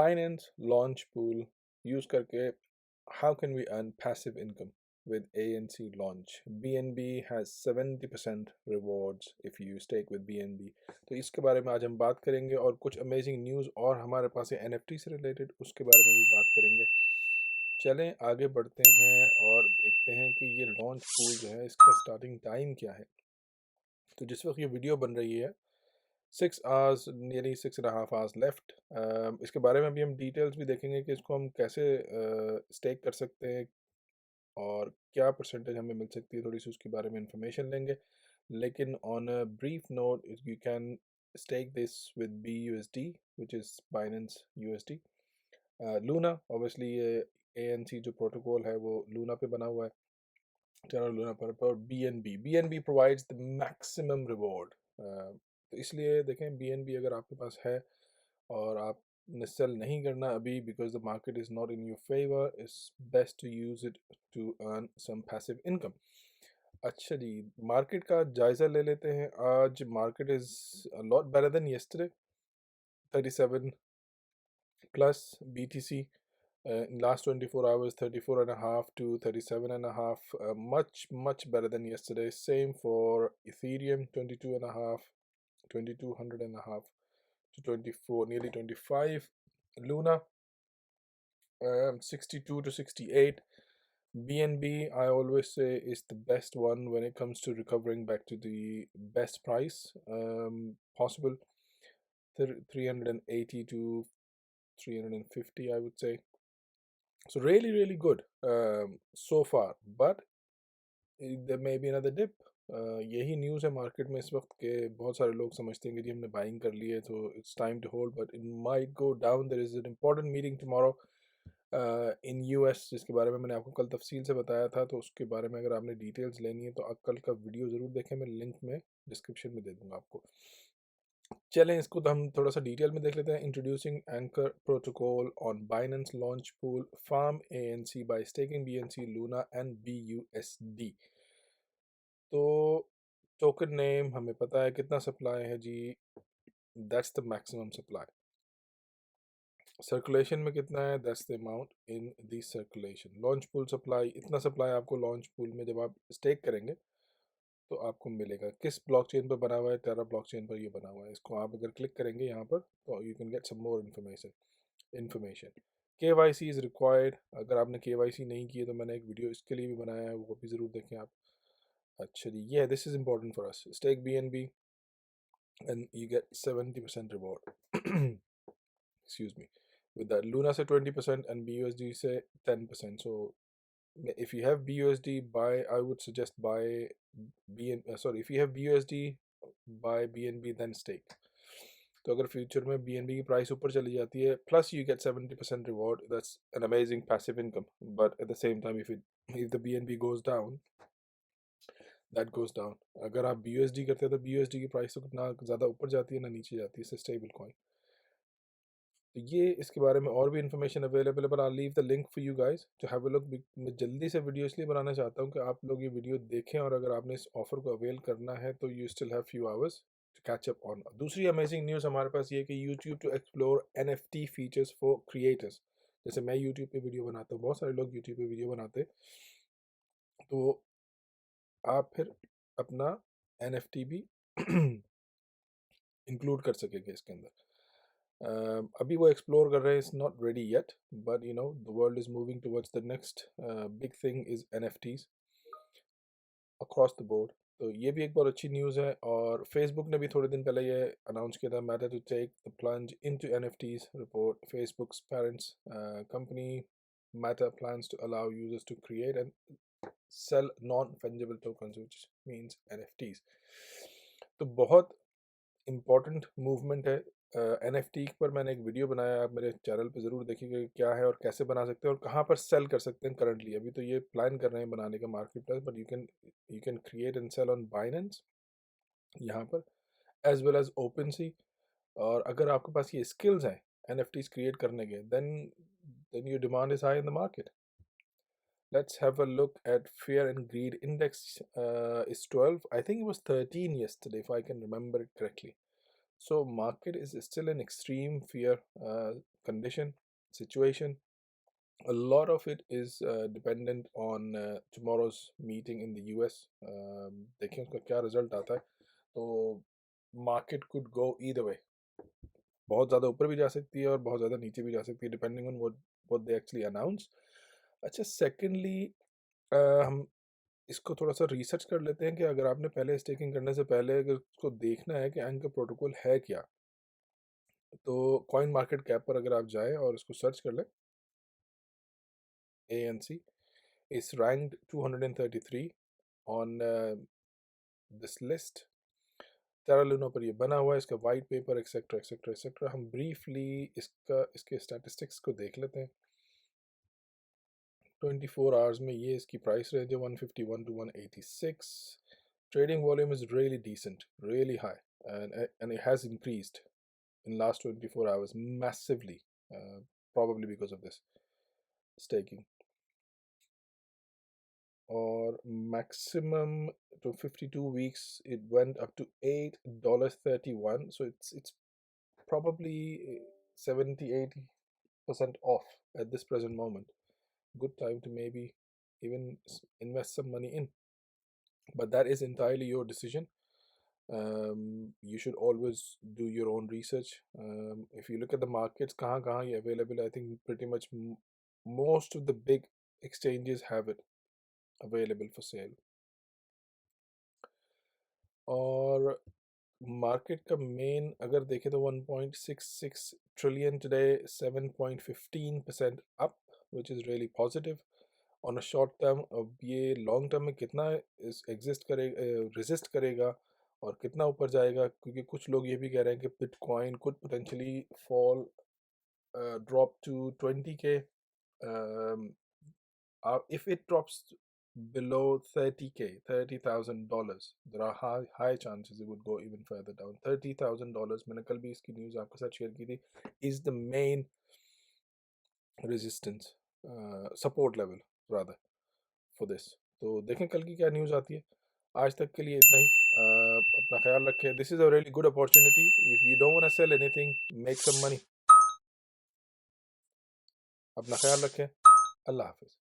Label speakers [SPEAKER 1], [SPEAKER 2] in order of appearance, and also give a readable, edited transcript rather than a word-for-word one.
[SPEAKER 1] Binance LAUNCHPOOL use करके how can we earn passive income with ANC launch? BNB has 70% rewards if you stake with BNB. तो इसके बारे में आज हम बात करेंगे और कुछ अमेजिंग न्यूज़ और हमारे पास है NFT से रिलेटेड, उसके बारे में भी बात करेंगे। चलें आगे बढ़ते हैं और देखते हैं कि ये लॉन्च पूल जो है इसका स्टार्टिंग टाइम क्या है। तो जिस वक्त ये वीडियो बन रही है 6 आवर्स, नियरली 6.5 आवर्स लेफ्ट। इसके बारे में भी हम डिटेल्स भी देखेंगे कि इसको हम कैसे स्टेक कर सकते हैं और क्या परसेंटेज हमें मिल सकती है, थोड़ी सी उसके बारे में इंफॉर्मेशन लेंगे। लेकिन on a brief note, you can stake this with BUSD, which is Binance USD. Luna, obviously ये ANC जो प्रोटोकॉल है वो लूना पे बना हुआ है, चैनल लूना पर। और BNB provides the maximum reward. तो इसलिए देखें, BNB अगर आपके पास है और आपने सेल नहीं करना अभी because the market is not in your favour, it's best to use it to earn some passive income. अच्छा जी, मार्केट का जायज़ा ले लेते हैं। आज market is a lot better than yesterday. 37 plus BTC in last 24 hours, 34 and a half to 37 and a half, much better than yesterday. Same for Ethereum, 22 and a half, 2200 and a half to 24, nearly 25. Luna, 62 to 68. BNB, I always say, is the best one when it comes to recovering back to the best price possible. 380 to 350, I would say. So really good so far, but there may be another dip. यही news है market में इस वक्त के। बहुत सारे लोग समझते हैं कि जी हमने बाइंग कर ली है तो it's time to hold, but it might go down. There is an important meeting tomorrow in US, जिसके बारे में मैंने आपको कल तफसील से बताया था। तो उसके बारे में अगर आपने डिटेल्स लेनी है तो आप कल का वीडियो ज़रूर देखें, मैं लिंक में डिस्क्रिप्शन में दे दूँगा आपको। चलें इसको तो हम थोड़ा सा डिटेल में देख लेते हैं। Introducing anchor protocol on Binance launch pool, farm ANC by staking BNC, Luna and BUSD। तो टोकन नेम हमें पता है कितना सप्लाई है जी, that's the maximum supply. Circulation में कितना है, that's the amount in the circulation. Launch pool supply, इतना सप्लाई आपको लॉन्च पूल में जब आप स्टेक करेंगे तो आपको मिलेगा। किस ब्लॉकचेन पर बना हुआ है, टेरा ब्लॉकचेन पर ये बना हुआ है। इसको आप अगर क्लिक करेंगे यहाँ पर तो you can get some more information. KYC is required. अगर आपने KYC नहीं की है तो मैंने एक वीडियो इसके लिए भी बनाया है, वो भी ज़रूर देखें आप। अच्छा जी, ये this is important for us. Stake BNB and you get 70% reward. Excuse me. With that Luna से 20% एंड BUSD से 10%। सो if you have BUSD, I would suggest buy if you have BUSD, buy BNB then stake. तो अगर future में BNB की price ऊपर चली जाती है, plus you get 70% reward, that's an amazing passive income. But at the same time if the BNB goes down, that goes down. अगर आप BUSD करते हैं तो BUSD की प्राइस तो ना ज़्यादा ऊपर जाती है ना नीचे जाती है, स्टेबल कॉइन। तो ये इसके बारे में और भी इंफॉर्मेशन अवेलेबल है, but I leave the link for you guys to have a look. मैं जल्दी से वीडियो इसलिए बनाना चाहता हूँ कि आप लोग ये वीडियो देखें, और अगर आपने इस ऑफर को अवेल करना है तो you still have few hours to catch up on. दूसरी अमेजिंग न्यूज़ हमारे पास ये कि YouTube to explore NFT features for creators. जैसे मैं यूट्यूब पे वीडियो बनाता हूँ, बहुत सारे लोग यूट्यूब पे वीडियो बनाते हैं, तो आप फिर अपना NFT भी इंक्लूड कर सकेंगे इसके अंदर। अभी वो एक्सप्लोर कर रहे हैं, it's not ready yet, but you know the world is moving towards the next big thing is NFTs across the board. तो ये भी एक बहुत अच्छी न्यूज़ है। और फेसबुक ने भी थोड़े दिन पहले ये अनाउंस किया था, matter to take the plunge into NFTs। Report Facebook's parents company Meta plans to allow users to create and sell non-fungible tokens, which means NFTs। तो बहुत इम्पॉर्टेंट मूवमेंट है। NFT पर मैंने एक वीडियो बनाया, आप मेरे चैनल पे ज़रूर देखिएगा क्या है और कैसे बना सकते हैं और कहाँ पर सेल कर सकते हैं करंटली। अभी तो ये प्लान कर रहे हैं बनाने का marketplace, but you can create and sell on Binance यहाँ पर, एज वेल एज OpenSea। और अगर आपके पास ये स्किल्स हैं NFTs क्रिएट करने के, then your demand is high in the market. Let's have a look at fear and greed index. Is 12. I think it was 13 yesterday, if I can remember it correctly. So market is still an extreme fear condition situation. A lot of it is dependent on tomorrow's meeting in the US. देखें उसका क्या result आता है, तो market could go either way, बहुत ज़्यादा ऊपर भी जा सकती है और बहुत ज़्यादा नीचे भी जा सकती है, depending on what they actually announce. अच्छा, सेकेंडली हम इसको थोड़ा सा रिसर्च कर लेते हैं कि अगर आपने पहले स्टेकिंग करने से पहले अगर उसको देखना है कि एंकर प्रोटोकॉल है क्या, तो कॉइन मार्केट कैप पर अगर आप जाएं और उसको सर्च कर लें, ANC is ranked 233 on this list. Terra Luna पर ये बना हुआ है, इसका white paper etcetera etcetera etcetera. हम ब्रीफली इसके स्टैटिस्टिक्स को देख लेते हैं. 24 आवर्स में ये इसकी प्राइस रेंज है 151 to 186. Trading volume is really decent, really high, and it has increased in last 24 hours massively, probably because of this staking. Or maximum to 52 weeks it went up to $8.31, so it's probably 70-80% off at this present moment. Good time to maybe even invest some money in, but that is entirely your decision. You should always do your own research. If you look at the markets, kahan ye available, I think pretty much most of the big exchanges have it available for sale. और market का main अगर देखें तो 1.66 trillion today, 7.15% up, which is really positive on a short term. अब ये long term में कितना exist करेगा, रेजिस्ट करेगा और कितना ऊपर जाएगा, क्योंकि कुछ लोग ये भी कह रहे हैं कि Bitcoin could potentially fall, drop to 20K. If it drops below 30K, $30,000, there are high chances it would go even further down. $30,000, मैंने कल भी इसकी न्यूज़ आपके साथ शेयर की थी, is the main resistance, support level rather for this. तो देखें कल की क्या न्यूज़ आती है. आज तक के लिए इतना ही. अपना ख्याल रखें. This is a really good opportunity. If you don't want to sell anything, make some money. अपना ख्याल रखें. अल्लाह हाफिज़.